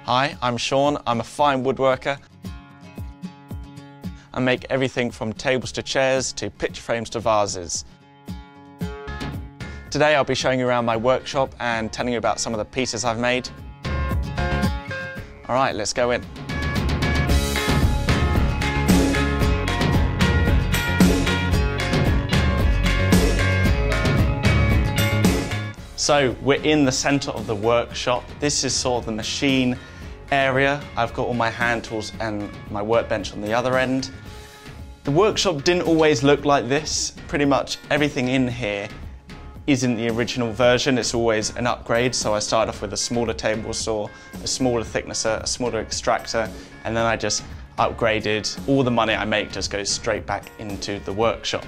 Hi, I'm Sean. I'm a fine woodworker. I make everything from tables to chairs to picture frames to vases. Today I'll be showing you around my workshop and telling you about some of the pieces I've made. All right, let's go in. So we're in the centre of the workshop. This is sort of the machine area. I've got all my hand tools and my workbench on the other end. The workshop didn't always look like this. Pretty much everything in here isn't the original version. It's always an upgrade. So I started off with a smaller table saw, a smaller thicknesser, a smaller extractor, and then I just upgraded. All the money I make just goes straight back into the workshop.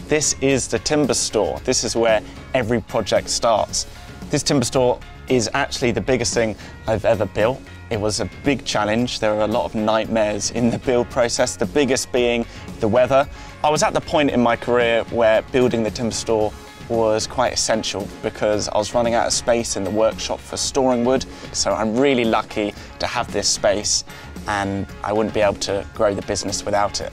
This is the timber store. This is where every project starts. This timber store is actually the biggest thing I've ever built. It was a big challenge. There were a lot of nightmares in the build process, the biggest being the weather. I was at the point in my career where building the timber store was quite essential because I was running out of space in the workshop for storing wood. So I'm really lucky to have this space, and I wouldn't be able to grow the business without it.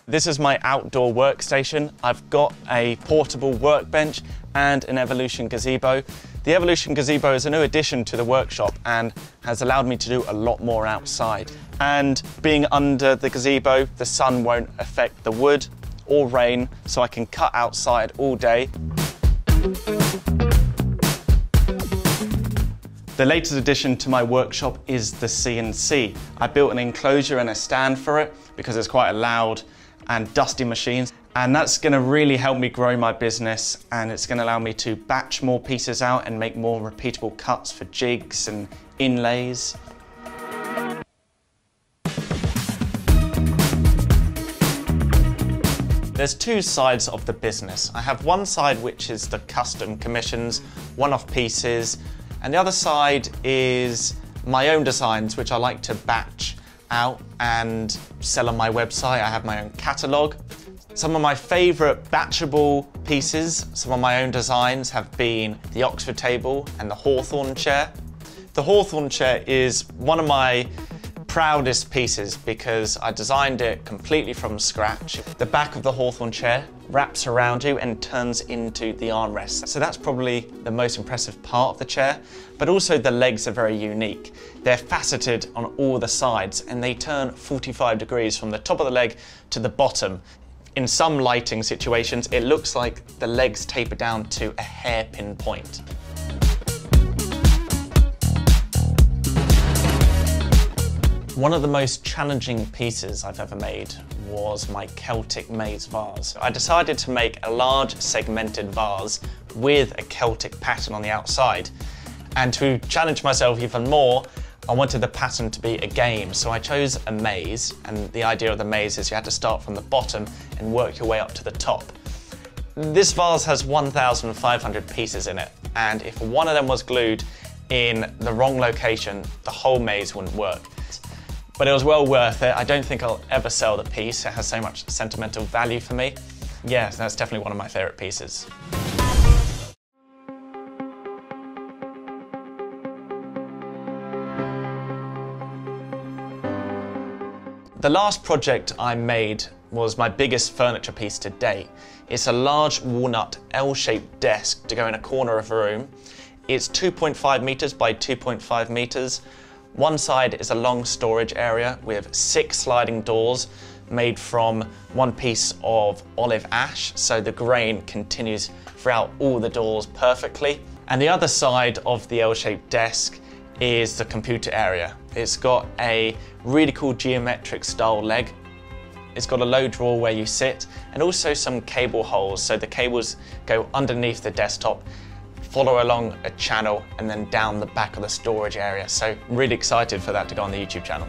This is my outdoor workstation. I've got a portable workbench and an Evolution gazebo. The Evolution gazebo is a new addition to the workshop and has allowed me to do a lot more outside. And being under the gazebo, the sun won't affect the wood or rain, so I can cut outside all day. The latest addition to my workshop is the CNC. I built an enclosure and a stand for it because it's quite a loud and dusty machines, and that's going to really help me grow my business, and it's going to allow me to batch more pieces out and make more repeatable cuts for jigs and inlays. There's two sides of the business. I have one side which is the custom commissions, one-off pieces, and the other side is my own designs which I like to batch out and sell on my website. I have my own catalogue. Some of my favourite batchable pieces, some of my own designs, have been the Oxford table and the Hawthorn chair. The Hawthorn chair is one of my proudest pieces because I designed it completely from scratch. The back of the Hawthorn chair wraps around you and turns into the armrest. So that's probably the most impressive part of the chair, but also the legs are very unique. They're faceted on all the sides and they turn 45 degrees from the top of the leg to the bottom. In some lighting situations, it looks like the legs taper down to a hairpin point. One of the most challenging pieces I've ever made was my Celtic Maze vase. I decided to make a large segmented vase with a Celtic pattern on the outside. And to challenge myself even more, I wanted the pattern to be a game. So I chose a maze, and the idea of the maze is you had to start from the bottom and work your way up to the top. This vase has 1,500 pieces in it, and if one of them was glued in the wrong location, the whole maze wouldn't work. But it was well worth it. I don't think I'll ever sell the piece. It has so much sentimental value for me. Yeah, that's definitely one of my favourite pieces. The last project I made was my biggest furniture piece to date. It's a large walnut L-shaped desk to go in a corner of a room. It's 2.5 metres by 2.5 metres. One side is a long storage area with 6 sliding doors made from one piece of olive ash, so the grain continues throughout all the doors perfectly. And the other side of the L-shaped desk is the computer area. It's got a really cool geometric style leg. It's got a low drawer where you sit, and also some cable holes, so the cables go underneath the desktop, follow along a channel, and then down the back of the storage area. So I'm really excited for that to go on the YouTube channel.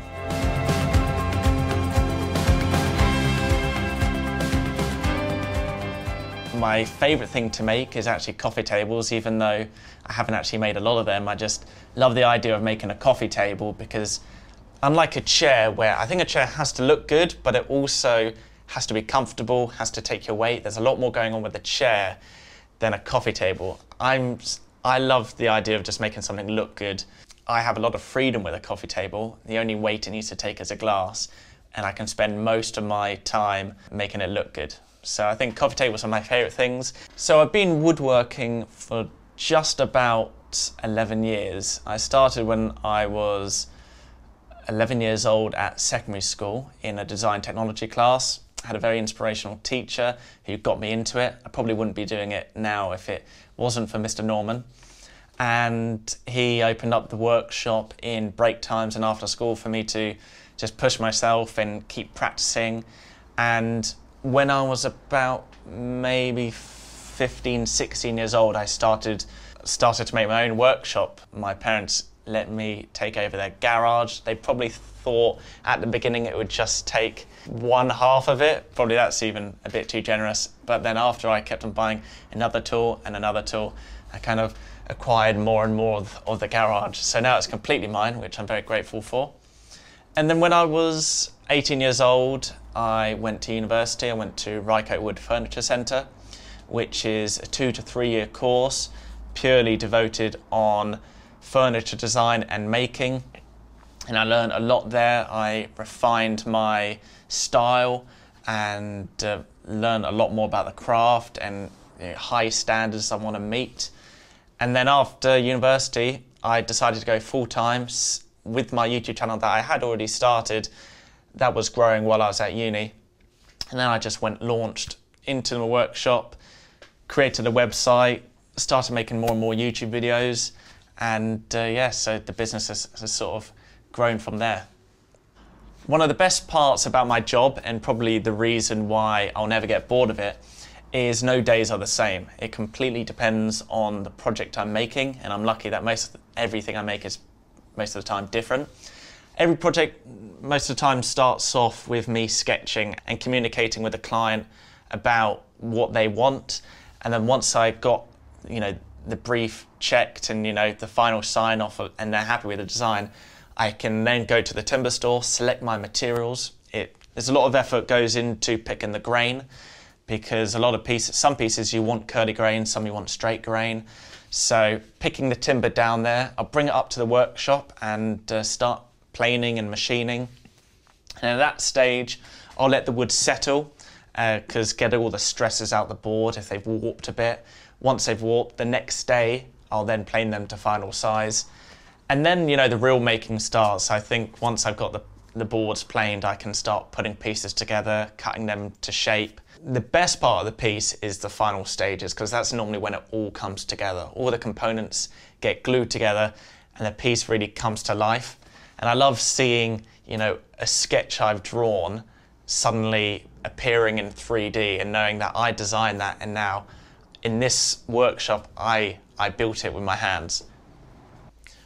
My favourite thing to make is actually coffee tables, even though I haven't actually made a lot of them. I just love the idea of making a coffee table because unlike a chair, where I think a chair has to look good, but it also has to be comfortable, has to take your weight. There's a lot more going on with a chair than a coffee table. I love the idea of just making something look good. I have a lot of freedom with a coffee table. The only weight it needs to take is a glass, and I can spend most of my time making it look good. So I think coffee tables are my favourite things. So I've been woodworking for just about 11 years. I started when I was 11 years old at secondary school in a design technology class. I had a very inspirational teacher who got me into it. I probably wouldn't be doing it now if it wasn't for Mr. Norman. And he opened up the workshop in break times and after school for me to just push myself and keep practicing. And when I was about maybe 15, 16 years old, I started to make my own workshop. My parents let me take over their garage. They probably thought at the beginning it would just take one half of it. Probably that's even a bit too generous. But then after I kept on buying another tool and another tool, I kind of acquired more and more of the garage. So now it's completely mine, which I'm very grateful for. And then when I was 18 years old, I went to university. I went to Rycote Wood Furniture Centre, which is a 2 to 3 year course purely devoted on furniture design and making. And I learned a lot there. I refined my style and learned a lot more about the craft and high standards I want to meet. And then after university, I decided to go full-time with my YouTube channel that I had already started. That was growing while I was at uni. And then I just launched into the workshop, created a website, started making more and more YouTube videos. And yeah, so the business has sort of grown from there. One of the best parts about my job, and probably the reason why I'll never get bored of it, is no days are the same. It completely depends on the project I'm making, and I'm lucky that everything I make is most of the time different. Every project most of the time starts off with me sketching and communicating with the client about what they want, and then once I got the brief checked and the final sign off and they're happy with the design, I can then go to the timber store, select my materials. There's a lot of effort goes into picking the grain, because a lot of some pieces you want curly grain, some you want straight grain. So picking the timber down there, I'll bring it up to the workshop and start planing and machining. And at that stage, I'll let the wood settle, because get all the stresses out the board if they've warped a bit. Once they've warped, the next day, I'll then plane them to final size. And then, the real making starts. I think once I've got the boards planed, I can start putting pieces together, cutting them to shape. The best part of the piece is the final stages, because that's normally when it all comes together. All the components get glued together and the piece really comes to life. And I love seeing, a sketch I've drawn suddenly appearing in 3D and knowing that I designed that, and now in this workshop I built it with my hands.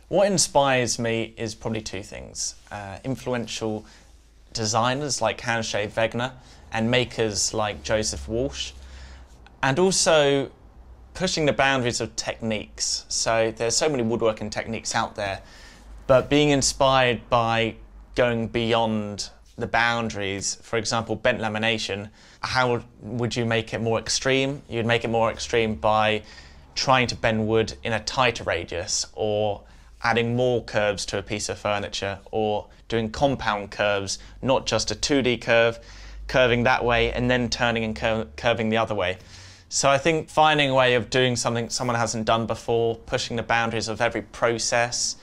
What inspires me is probably two things. Influential designers like Hanshay Wegner and makers like Joseph Walsh, and also pushing the boundaries of techniques. So there's so many woodworking techniques out there, but being inspired by going beyond the boundaries. For example, bent lamination, how would you make it more extreme? You'd make it more extreme by trying to bend wood in a tighter radius, or adding more curves to a piece of furniture, or doing compound curves, not just a 2D curve, curving that way and then turning and curving the other way. So I think finding a way of doing something someone hasn't done before, pushing the boundaries of every process.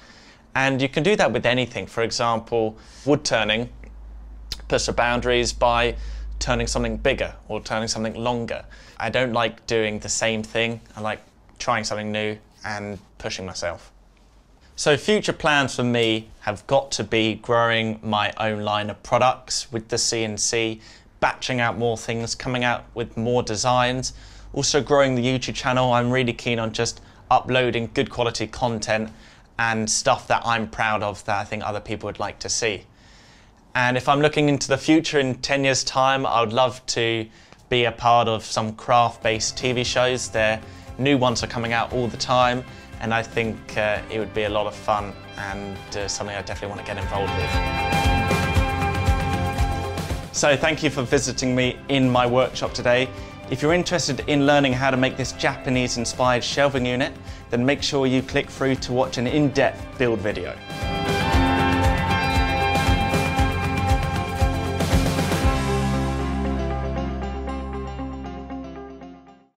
And you can do that with anything. For example, wood turning, push the boundaries by turning something bigger or turning something longer. I don't like doing the same thing. I like trying something new and pushing myself. So future plans for me have got to be growing my own line of products with the CNC, batching out more things, coming out with more designs, also growing the YouTube channel. I'm really keen on just uploading good quality content and stuff that I'm proud of, that I think other people would like to see. And if I'm looking into the future in 10 years time, I would love to be a part of some craft-based TV shows. Their new ones are coming out all the time, and I think it would be a lot of fun and something I definitely want to get involved with. So thank you for visiting me in my workshop today. If you're interested in learning how to make this Japanese-inspired shelving unit, then make sure you click through to watch an in-depth build video.